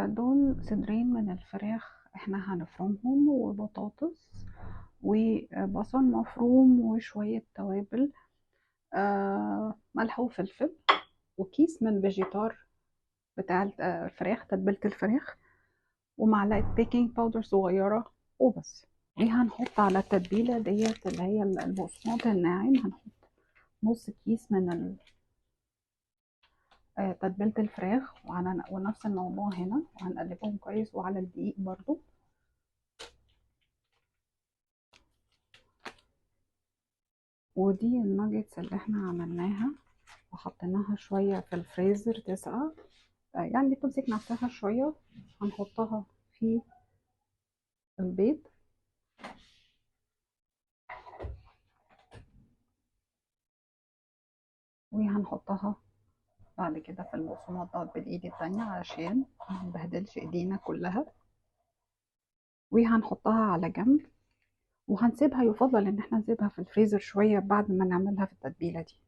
دول صدرين من الفراخ احنا هنفرمهم، وبطاطس وبصل مفروم وشوية توابل، ملح وفلفل، وكيس من فيجيتار بتاع الفراخ، تتبيلة الفراخ، ومعلقة بيكنج باودر صغيرة وبس. وهنحط على التتبيلة ديت اللي هي البقسماط الناعم، هنحط نص كيس من تتبيلة الفراخ، ونفس الموضوع هنا، وهنقلبهم كويس، وعلى الدقيق برضو. ودي الناجتس اللي احنا عملناها وحطيناها شوية في الفريزر تسقع، يعني تمسك نفسها شوية. هنحطها في البيض، وهنحطها بعد كده في البقسماط ده بالايد التانية علشان منبهدلش ايدينا كلها، وهنحطها على جنب، وهنسيبها. يفضل ان احنا نسيبها في الفريزر شوية بعد ما نعملها في التتبيلة دي.